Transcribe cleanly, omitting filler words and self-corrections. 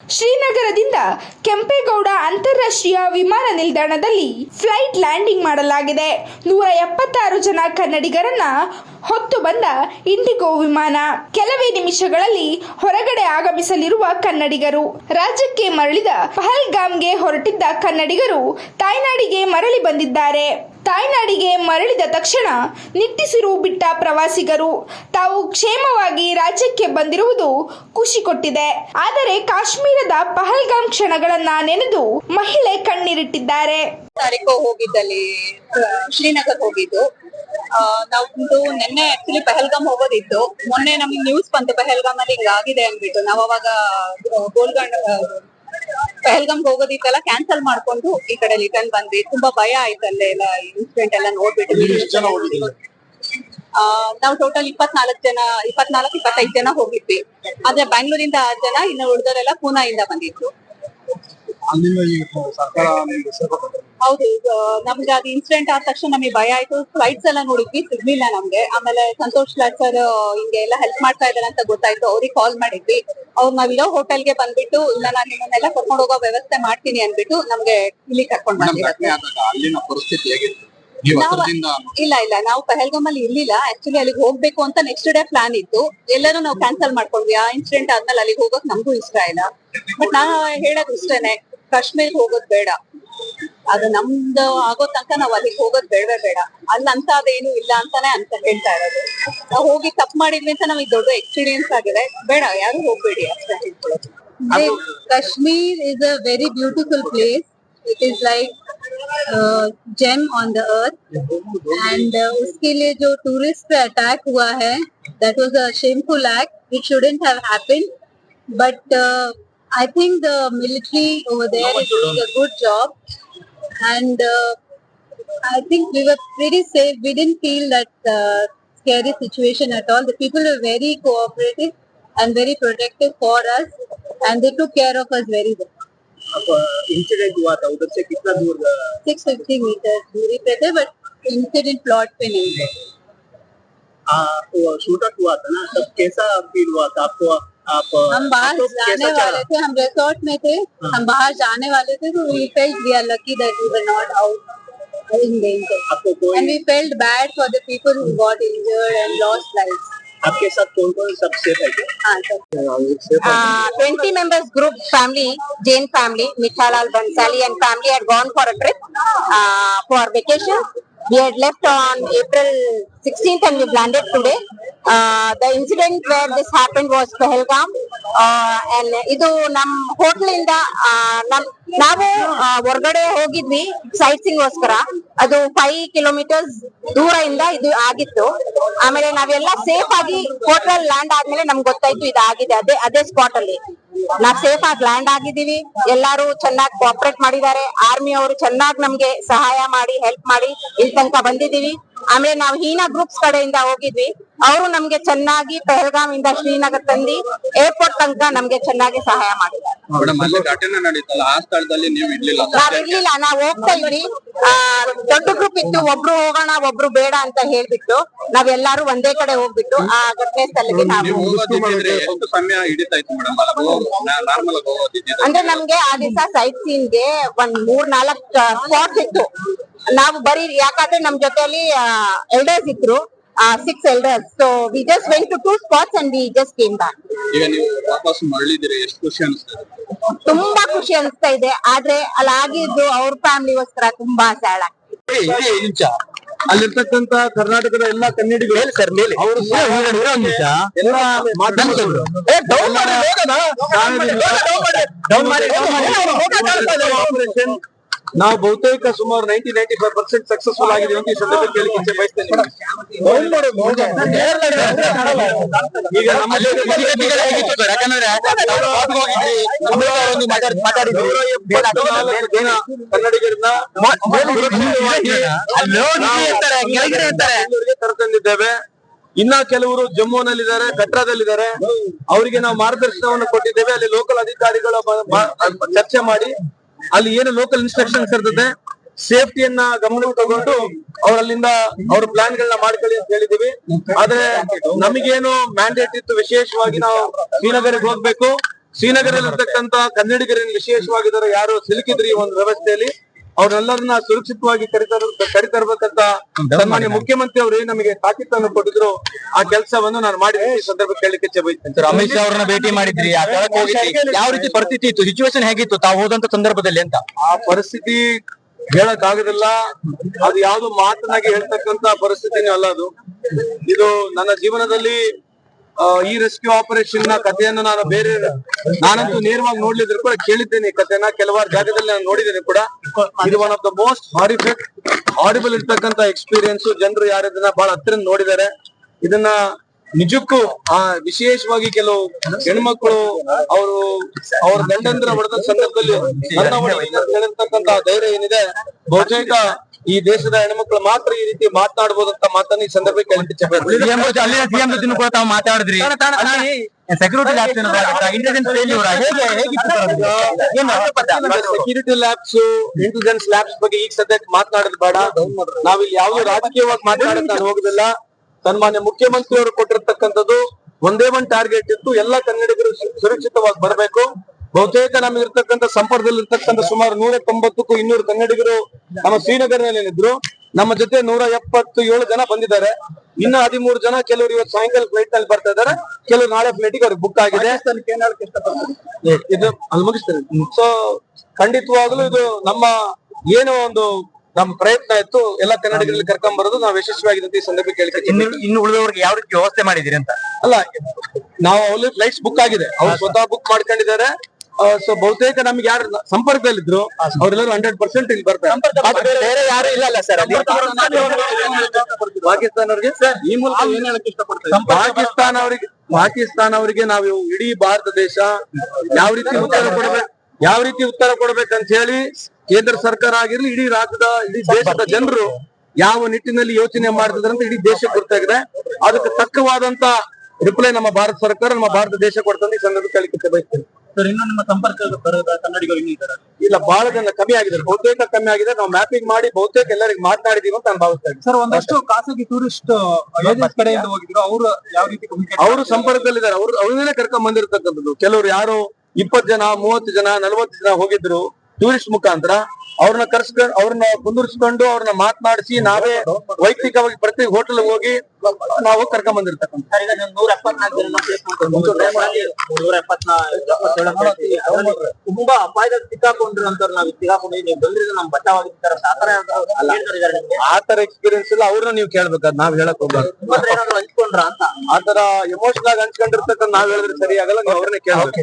ಶ್ರೀನಗರದಿಂದ ಕೆಂಪೇಗೌಡ ಅಂತಾರಾಷ್ಟ್ರೀಯ ವಿಮಾನ ನಿಲ್ದಾಣದಲ್ಲಿ ಫ್ಲೈಟ್ ಲ್ಯಾಂಡಿಂಗ್ ಮಾಡಲಾಗಿದೆ. 176 ಜನ ಕನ್ನಡಿಗರನ್ನ ಹೊತ್ತು ಬಂದ ಇಂಡಿಗೋ ವಿಮಾನ ಕೆಲವೇ ನಿಮಿಷಗಳಲ್ಲಿ ಹೊರಗಡೆ ಆಗಮಿಸಲಿರುವ ಕನ್ನಡಿಗರು. ರಾಜ್ಯಕ್ಕೆ ಮರಳಿದ ಪಹಲ್ಗಾಮ್ಗೆ ಹೊರಟಿದ್ದ ಕನ್ನಡಿಗರು ತಾಯ್ನಾಡಿಗೆ ಮರಳಿ ಬಂದಿದ್ದಾರೆ. ತಾಯ್ನಾಡಿಗೆ ಮರಳಿದ ತಕ್ಷಣ ನಿಟ್ಟುಸಿರು ಬಿಟ್ಟ ಪ್ರವಾಸಿಗರು ತಾವು ಕ್ಷೇಮವಾಗಿ ರಾಜ್ಯಕ್ಕೆ ಬಂದಿರುವುದು ಖುಷಿ ಕೊಟ್ಟಿದೆ. ಆದರೆ ಕಾಶ್ಮೀರದ ಪಹಲ್ಗಾಮ್ ಕ್ಷಣಗಳನ್ನ ನೆನೆದು ಮಹಿಳೆ ಕಣ್ಣೀರಿಟ್ಟಿದ್ದಾರೆ. ತಾರೀಕು ಹೋಗಿದ್ದಲ್ಲಿ ಶ್ರೀನಗರ್ ಹೋಗಿದ್ದು. ನಾವು ನಿನ್ನೆ ಆಕ್ಚುಲಿ ಪಹಲ್ಗಾಮ್ ಹೋಗೋದಿತ್ತು. ಮೊನ್ನೆ ನಮ್ಗೆ ನ್ಯೂಸ್ ಬಂತು ಪಹಲ್ಗಾಮ್ ಅಲ್ಲಿ ಹಿಂಗಾಗಿದೆ ಅಂದ್ಬಿಟ್ಟು. ನಾವ್ ಅವಾಗ ಪಹಲ್ಗಾಮ್ ಹೋಗೋದಿತ್ತಲ್ಲ ಕ್ಯಾನ್ಸಲ್ ಮಾಡ್ಕೊಂಡು ಈ ಕಡೆ ರಿಟರ್ನ್ ಬಂದ್ವಿ. ತುಂಬಾ ಭಯ ಆಯ್ತು ಅಲ್ಲೆಲ್ಲ ಇನ್ಸಿಡೆಂಟ್ ಎಲ್ಲ ನೋಡ್ಬಿಟ್ಟು. ನಾವು ಟೋಟಲ್ 24-25 ಜನ ಹೋಗಿದ್ವಿ. ಆದ್ರೆ ಬ್ಯಾಂಗ್ಳೂರಿಂದ 6 ಜನ, ಇನ್ನು ಉಳಿದವರೆಲ್ಲ ಪೂನಾದಿಂದ ಬಂದಿದ್ರು. ಹೌದು, ನಮ್ಗೆ ಅದು ಇನ್ಸಿಡೆಂಟ್ ಆದ ತಕ್ಷಣ ನಮಗೆ ಭಯ ಆಯ್ತು. ಫ್ಲೈಟ್ಸ್ ಎಲ್ಲ ನೋಡಿದ್ವಿ, ಸಿಗ್ಲಿಲ್ಲ ನಮ್ಗೆ. ಆಮೇಲೆ ಸಂತೋಷ್ ಲಾಡ್ ಸರ್ ಹಿಂಗೆ ಎಲ್ಲ ಹೆಲ್ಪ್ ಮಾಡ್ತಾ ಇದಾರೆ ಅಂತ ಗೊತ್ತಾಯ್ತು. ಅವ್ರಿಗೆ ಕಾಲ್ ಮಾಡಿದ್ವಿ. ಅವ್ರು ನಾವಿರೋ ಹೋಟೆಲ್ಗೆ ಬಂದ್ಬಿಟ್ಟು ಇಲ್ಲ ನಾನು ನಿಮ್ಮನ್ನೆಲ್ಲ ಕರ್ಕೊಂಡು ಹೋಗೋ ವ್ಯವಸ್ಥೆ ಮಾಡ್ತೀನಿ ಅನ್ಬಿಟ್ಟು ನಮ್ಗೆ ಇಲ್ಲಿ ಕರ್ಕೊಂಡು ಬಂದಿದ್ದಾರೆ. ಇಲ್ಲ ನಾವು ಪಹಲ್ಗಾಮ್ ಅಲ್ಲಿ ಇರ್ಲಿಲ್ಲ. ಆಕ್ಚುಲಿ ಅಲ್ಲಿಗೆ ಹೋಗ್ಬೇಕು ಅಂತ ನೆಕ್ಸ್ಟ್ ಡೇ ಪ್ಲಾನ್ ಇತ್ತು. ಎಲ್ಲರೂ ನಾವು ಕ್ಯಾನ್ಸಲ್ ಮಾಡ್ಕೊಂಡ್ವಿ. ಆ ಇನ್ಸಿಡೆಂಟ್ ಆದ್ಮೇಲೆ ಅಲ್ಲಿಗೆ ಹೋಗೋಕ್ ನಮಗೂ ಇಷ್ಟ ಇಲ್ಲ. ಬಟ್ ನಾನು ಹೇಳೋದು ಇಷ್ಟೇನೆ, ಕಾಶ್ಮೀರ್ ಹೋಗೋದ್ ಬೇಡ. ಅದು ನಮ್ದು ಆಗೋ ತನಕ ನಾವ್ ಅಲ್ಲಿಗೆ ಹೋಗೋದ್ ಬೇಡವೇ ಬೇಡ. ಅಲ್ಲಿ ಅಂತ ಅದೇನು ಇಲ್ಲ ಅಂತಾನೆ ಅಂತ ಹೇಳ್ತಾ ಇರೋದು. ನಾವು ಹೋಗಿ ತಪ್ಪು ಮಾಡಿದ್ವಿ ಅಂತ ನಮಗೆ ದೊಡ್ಡ ಎಕ್ಸ್ಪೀರಿಯನ್ಸ್ ಆಗಿದೆ. ಬೇಡ, ಯಾರು ಹೋಗ್ಬೇಡಿ ಅಷ್ಟೇ ಹೇಳ್ಕೊಳ್ಳೋದು. Kashmir is a very beautiful place. It is like gem on the earth, and उसके लिए जो tourist पे attack हुआ है, that was a shameful act. It shouldn't have happened, but I think the military over there is doing a good job, and I think we were pretty safe. We didn't feel that scary situation at all. The people were very cooperative and very protective for us, and they took care of us very well. Incident हुआ था उधर से कितना दूर? 650 metre दूरी पे थे, but incident plot पे नहीं थे. वो शूट हुआ था ना, तब कैसा फील हुआ था आपको? हम बाहर जाने वाले थे, हम रिसोर्ट में थे. हम बाहर जाने वाले थे, तो we felt we are lucky that we were not out in danger. And we felt bad for the people who got injured and lost lives. आपके साथ कौन सब सेफ है? 20 members group family, Jain family, Mithalal Bansali and family had gone for a trip for vacation. We had left on April 16th and we landed today. The incident where this happened was Pahalgam, and ಇದು ನಮ್ hotel ಇಂದ ನಾವು ಹೊರಗಡೆ ಹೋಗಿದ್ವಿ site seeing ಗೋಸ್ಕರ. ಅದು 5 kilometres ದೂರ ಇಂದ ಇದು ಆಗಿತ್ತು. ಆಮೇಲೆ ನಾವೆಲ್ಲ ಸೇಫ್ ಆಗಿ ಹೋಟೆಲ್ ಲ್ಯಾಂಡ್ ಆದ್ಮೇಲೆ ನಮ್ಗೆ ಗೊತ್ತಾಯ್ತು ಇದಾಗಿದೆ. ಅದೇ ಸ್ಪಾಟ್ ಅಲ್ಲಿ ನಾವ್ ಸೇಫ್ ಆಗಿ ಲ್ಯಾಂಡ್ ಆಗಿದೀವಿ. ಎಲ್ಲಾರು ಚೆನ್ನಾಗಿ ಕೋಆಪರೇಟ್ ಮಾಡಿದ್ದಾರೆ. ಆರ್ಮಿ ಅವರು ಚೆನ್ನಾಗಿ ನಮ್ಗೆ ಸಹಾಯ ಮಾಡಿ ಹೆಲ್ಪ್ ಮಾಡಿ ಇಲ್ಲಿ ತನಕ ಬಂದಿದೀವಿ. ಆಮೇಲೆ ನಾವು ಹೀನಾ ಗ್ರೂಪ್ಸ್ ಕಡೆಯಿಂದ ಹೋಗಿದ್ವಿ. ಅವರು ನಮ್ಗೆ ಚೆನ್ನಾಗಿ ಪಹಲ್ಗಾಮ್ ಇಂದ ಶ್ರೀನಗರ್ ತಂದಿ ಏರ್ಪೋರ್ಟ್ ತನಕ ನಮ್ಗೆ ಚೆನ್ನಾಗಿ ಸಹಾಯ ಮಾಡಿದ್ದಾರೆ. ನಾವಿರ್ಲಿಲ್ಲ, ನಾವ್ ಹೋಗ್ತಾ ಇದ್ವಿ. ದೊಡ್ಡ ಗ್ರೂಪ್ ಇತ್ತು, ಒಬ್ರು ಹೋಗೋಣ ಒಬ್ರು ಬೇಡ ಅಂತ ಹೇಳ್ಬಿಟ್ಟು ನಾವೆಲ್ಲಾರು ಒಂದೇ ಕಡೆ ಹೋಗ್ಬಿಟ್ಟು ಆ ಘಟನೆ ಸ್ಥಳಕ್ಕೆ ನಾವು ಅಂದ್ರೆ ನಮ್ಗೆ ಆ ದಿವಸ ಸೈಟ್ ಸೀನ್ಗೆ 3-4 ಸ್ಪಾಟ್ಸ್ ಇತ್ತು. ನಾವು ಬರೀ ಯಾಕಂದ್ರೆ ನಮ್ ಜೊತೆಲಿ ಎಲ್ಡರ್ಸ್ ಇದ್ರು, 6 elders. So we just went to 2 spots and we just came back. ಈಗ ನೀವು ವಾಪಸ್ ಮರಳಿದಿರಿ, ಎಷ್ಟು ಖುಷಿ ಅನಿಸ್ತಾ ಇದೆ? ತುಂಬಾ ಖುಷಿ ಅನಿಸ್ತಾ ಇದೆ. ಆದ್ರೆ ಅಲ್ಲಿ ಆಗಿದ್ದು ಅವ್ರ ಫ್ಯಾಮಿಲಿಗೋಸ್ಕರ ತುಂಬಾ ಸ್ಯಾಡ್ ಆಗ್ತಿದೆ. ಅಲ್ಲಿರ್ತಕ್ಕಂತ ಕರ್ನಾಟಕದ ಎಲ್ಲಾ ಕನ್ನಡಿಗರು ಅವರು ನಾವು ಬಹುತೇಕ ಸುಮಾರು 90-95% ಸಕ್ಸಸ್ಫುಲ್ ಆಗಿದ್ದೀವಿ ಅಂತ ಈ ಸಂದರ್ಭದಲ್ಲಿ ಕೇಳಿಕ್ಕೆ ಇಚ್ಛೆ ಬಯಸ್ತೇನೆ. ಈಗ ನಮ್ಮ ಕನ್ನಡಿಗರನ್ನ ಕರೆತಂದಿದ್ದೇವೆ. ಇನ್ನ ಕೆಲವರು ಜಮ್ಮುನಲ್ಲಿದ್ದಾರೆ, ಕಟ್ರಾದಲ್ಲಿದ್ದಾರೆ. ಅವರಿಗೆ ನಾವು ಮಾರ್ಗದರ್ಶನವನ್ನು ಕೊಟ್ಟಿದ್ದೇವೆ. ಅಲ್ಲಿ ಲೋಕಲ್ ಅಧಿಕಾರಿಗಳ ಚರ್ಚೆ ಮಾಡಿ ಅಲ್ಲಿ ಏನು ಲೋಕಲ್ ಇನ್ಸ್ಟ್ರಕ್ಷನ್ಸ್ ಇರ್ತದೆ, ಸೇಫ್ಟಿಯನ್ನ ಗಮನಕ್ಕೆ ತಗೊಂಡು ಅವರಲ್ಲಿಂದ ಅವ್ರ ಪ್ಲಾನ್ ಗಳನ್ನ ಮಾಡ್ಕೊಳ್ಳಿ ಅಂತ ಹೇಳಿದೀವಿ. ಆದ್ರೆ ನಮಗೇನು ಮ್ಯಾಂಡೇಟ್ ಇತ್ತು, ವಿಶೇಷವಾಗಿ ನಾವು ಶ್ರೀನಗರ್ಗೆ ಹೋಗ್ಬೇಕು. ಶ್ರೀನಗರದಲ್ಲಿರ್ತಕ್ಕಂತ ಕನ್ನಡಿಗರನ್ನು ವಿಶೇಷವಾಗಿದ್ದಾರೆ ಯಾರು ಸಿಲುಕಿದ್ರಿ ಈ ಒಂದು ವ್ಯವಸ್ಥೆಯಲ್ಲಿ ಅವ್ರನ್ನೆಲ್ಲರನ್ನ ಸುರಕ್ಷಿತವಾಗಿ ಕರಿತರ್ಬೇಕಂತ ಸನ್ಮಾನ್ಯ ಮುಖ್ಯಮಂತ್ರಿ ಅವರು ನಮಗೆ ತಾಕೀತನ್ನು ಕೊಟ್ಟಿದ್ರು. ಆ ಕೆಲಸವನ್ನು ನಾನು ಮಾಡಿದ್ದೀನಿ. ಈ ಸಂದರ್ಭ ಕೇಳಲಿಕ್ಕೆ ಇಚ್ಛೆ ಬಯಸ್ತೇನೆ. ಸರ್, ಅಮಿತ್ ಶಾ ಅವರನ್ನ ಭೇಟಿ ಮಾಡಿದ್ರಿ, ಆ ಸ್ಥಳಕ್ಕೆ ಹೋಗಿದ್ರಿ, ಯಾವ ರೀತಿ ಪರಿಸ್ಥಿತಿ ಇತ್ತು, ಸಿಚುವೇಶನ್ ಹೇಗಿತ್ತು ತಾವು ಹೋದಂತ ಸಂದರ್ಭದಲ್ಲಿ ಅಂತ? ಆ ಪರಿಸ್ಥಿತಿ ಹೇಳಕ್ ಆಗುದಿಲ್ಲ. ಅದು ಯಾವ್ದು ಮಾತನಾಗಿ ಹೇಳ್ತಕ್ಕಂತ ಪರಿಸ್ಥಿತಿನೇ ಅಲ್ಲ ಅದು. ಇದು ನನ್ನ ಜೀವನದಲ್ಲಿ ಈ ರೆಸ್ಕ್ಯೂ ಆಪರೇಷನ್ ನ ಕಥೆಯನ್ನು ನಾನಂತೂ ನೇರವಾಗಿ ನೋಡ್ಲಿದ್ರು ಕೂಡ ಕೇಳಿದ್ದೇನೆ. ಈ ಕಥೆನ ಕೆಲವಾರು ಜಾಗದಲ್ಲಿ ನಾನು ನೋಡಿದ್ದೇನೆ ಕೂಡ. ಇದು one of the most horrible ಇರ್ತಕ್ಕಂತ ಎಕ್ಸ್ಪೀರಿಯನ್ಸ್. ಜನರು ಯಾರು ಇದನ್ನ ಬಹಳ ಹತ್ತಿರ ನೋಡಿದ್ದಾರೆ. ಇದನ್ನ ನಿಜಕ್ಕೂ ವಿಶೇಷವಾಗಿ ಕೆಲವು ಹೆಣ್ಮಕ್ಳು ಅವ್ರ ಗಂಡಂದ್ರ ಹೊಡೆದ ಸಂದರ್ಭದಲ್ಲಿ ಹೇಳಿರ್ತಕ್ಕಂತ ಧೈರ್ಯ ಏನಿದೆ, ಬಹುತೇಕ ಈ ದೇಶದ ಹೆಣ್ಮಕ್ಳು ಮಾತ್ರ ಈ ರೀತಿ ಮಾತನಾಡಬಹುದಂತ ಮಾತನ್ನ ಈ ಸಂದರ್ಭ ಸಿಎಂ ಜೊತೆ ಕೂಡ ತಾವು ಮಾತಾಡಿದ್ರಿ. Security security labs, intelligence labs ಬಗ್ಗೆ ಈಗ ಸದ್ಯಕ್ಕೆ ಮಾತನಾಡೋದು ಬೇಡ. ನಾವಿಲ್ಲಿ ಯಾವ್ದು ರಾಜಕೀಯವಾಗಿ ಮಾತನಾಡೋದು ನಾನು ಹೋಗುದಿಲ್ಲ. ಸನ್ಮಾನ್ಯ ಮುಖ್ಯಮಂತ್ರಿ ಅವರು ಕೊಟ್ಟಿರ್ತಕ್ಕಂಥದ್ದು ಒಂದೇ ಒಂದು ಟಾರ್ಗೆಟ್ ಇತ್ತು, ಎಲ್ಲ ಕನ್ನಡಿಗರು ಸುರಕ್ಷಿತವಾಗಿ ಬರಬೇಕು. ಬಹುತೇಕ ನಮಗಿರ್ತಕ್ಕಂಥ ಸಂಪರ್ಕದಲ್ಲಿ ಇರ್ತಕ್ಕಂಥ ಸುಮಾರು 190ಕ್ಕೂ 200 ಕನ್ನಡಿಗರು ನಮ್ಮ ಶ್ರೀನಗರನಲ್ಲಿ ಇದ್ರು. ನಮ್ಮ ಜೊತೆ 177 ಜನ ಬಂದಿದ್ದಾರೆ. ಇನ್ನ 13 ಜನ, ಕೆಲವರು ಇವತ್ತು ಸಾಯಂಕಾಲ ಫ್ಲೈಟ್ ನಲ್ಲಿ ಬರ್ತಾ ಇದ್ದಾರೆ, ಕೆಲವರು ನಾಳೆ ಫ್ಲೈಟ್ ಗೆ ಅವ್ರಿಗೆ ಬುಕ್ ಆಗಿದೆ. ಇದು ಅಲ್ಲಿ ಮುಗಿಸ್ತೇನೆ. ಸೊ ಖಂಡಿತವಾಗ್ಲೂ ಇದು ನಮ್ಮ ಪ್ರಯತ್ನ ಇತ್ತು ಎಲ್ಲ ಕನ್ನಡಿಗರಲ್ಲಿ ಕರ್ಕೊಂಡ್ ಬರೋದು. ನಾವು ಯಶಸ್ವಿಯಾಗಿದೆ ಈ ಸಂದರ್ಭ ಕೇಳಿಕೆ. ಇನ್ನು ಉಳಿದವರಿಗೆ ಯಾವ ರೀತಿ ವ್ಯವಸ್ಥೆ ಮಾಡಿದಿರಿ ಅಂತ? ಅಲ್ಲ, ನಾವು ಅಲ್ಲಿ ಫ್ಲೈಟ್ಸ್ ಬುಕ್ ಆಗಿದೆ, ಅವ್ರು ಸ್ವತಃ ಬುಕ್ ಮಾಡ್ಕೊಂಡಿದ್ದಾರೆ. ಸೊ ಬಹುತೇಕ ನಮ್ಗೆ ಯಾರು ಸಂಪರ್ಕದಲ್ಲಿದ್ರು ಅವರೆಲ್ಲರೂ 100% ಇಲ್ಲಿ ಬರ್ತಾರೆ. ಬೇರೆ ಯಾರು ಇಲ್ಲ ಸರ್? ಪಾಕಿಸ್ತಾನವ್ರಿಗೆ ಈ ಮೂಲಕ ಏನ್ ಹೇಳಕ್ ಇಷ್ಟಪಡ್ತಾರೆ? ಪಾಕಿಸ್ತಾನ ಅವರಿಗೆ ನಾವು ಇಡೀ ಭಾರತ ದೇಶ ಯಾವ ರೀತಿ ಉತ್ತರ ಕೊಡ್ಬೇಕಂತ ಹೇಳಿ ಕೇಂದ್ರ ಸರ್ಕಾರ ಆಗಿರ್ಲಿ, ಇಡೀ ದೇಶದ ಜನರು ಯಾವ ನಿಟ್ಟಿನಲ್ಲಿ ಯೋಚನೆ ಮಾಡ್ತಿದ್ರೆ ಅಂತ ಇಡೀ ದೇಶಕ್ಕೆ ಗೊತ್ತಾಗಿದೆ. ಅದಕ್ಕೆ ತಕ್ಕವಾದಂತ ರಿಪ್ಲೈ ನಮ್ಮ ಭಾರತ ಸರ್ಕಾರ, ನಮ್ಮ ಭಾರತ ದೇಶ ಕೊಡ್ತಂತ ಈ ಸಂದರ್ಭ ಕೇಳಲಿಕ್ಕೆ ಬಯಸ್ತೇನೆ. ಇನ್ನು ನಿಮ್ಮ ಸಂಪರ್ಕದ ಕನ್ನಡಿಗರು ಇಲ್ಲ, ಬಹಳ ಜನ ಕಮ್ಮಿ ಆಗಿದ್ದಾರೆ, ಬಹುತೇಕ ಕಮ್ಮಿ ಆಗಿದೆ. ನಾವು ಮ್ಯಾಪಿಂಗ್ ಮಾಡಿ ಬಹುತೇಕ ಎಲ್ಲರಿಗೆ ಮಾತನಾಡಿದೀವಿ ಅಂತ ನಾನು ಭಾವಿಸ್ತಾ ಇದ್ದೀನಿ. ಸರ್, ಒಂದಷ್ಟು ಖಾಸಗಿ ಟೂರಿಸ್ಟ್ ಕಡೆಯಿಂದ ಹೋಗಿದ್ರು, ಅವರು ಯಾವ ರೀತಿ ಅವರು ಸಂಪರ್ಕದಲ್ಲಿದ್ದಾರೆ. ಅವ್ರನ್ನೇ ಕರ್ಕೊಂಡ್ ಬಂದಿರತಕ್ಕಂಥದ್ದು. ಕೆಲವರು ಯಾರು 20 ಜನ, 30 ಜನ, 40 ಜನ ಹೋಗಿದ್ರು ಟೂರಿಸ್ಟ್ ಮುಖಾಂತರ. ಅವ್ರನ್ನ ಕುಂದಿರಿಸ್ಕೊಂಡು ಅವ್ರನ್ನ ಮಾತನಾಡಿಸಿ ನಾವೇ ವೈಯಕ್ತಿಕವಾಗಿ ಪ್ರತಿ ಹೋಟೆಲ್ ಹೋಗಿ ನಾವು ಕರ್ಕೊಂಡ್ ಬಂದಿರ್ತಕ್ಕಂಥ. ತುಂಬಾ ಅಪಾಯದಲ್ಲಿ ಸಿಕ್ಕಾಕೊಂಡ್ರು ಅಂತ ನಾವು ಸಿಕ್ಕಾಕೊಂಡಿದ್ದೀವಿ. ಬಂದ್ರೆ ನಮ್ ಬಚಾವಾಗಿ ಆತರ ಎಕ್ಸ್ಪೀರಿಯನ್ಸ್ ಇಲ್ಲ. ಅವ್ರನ್ನ ನೀವು ಕೇಳ್ಬೇಕಾದ್ ನಾವ್ ಹೇಳಕ್ ಹೋಗ್ಬಾರ್ದು. ಹಂಚ್ಕೊಂಡ್ರ ಅಂತ ಆತರ ಎಮೋಷನಲ್ ಆಗಿ ಹಂಚ್ಕೊಂಡಿರ್ತಕ್ಕಂಥ ನಾವ್ ಹೇಳಿದ್ರೆ ಸರಿ ಆಗಲ್ಲ. ನೀವು ಅವ್ರನ್ನೇ ಕೇಳ್ಬೇಕು.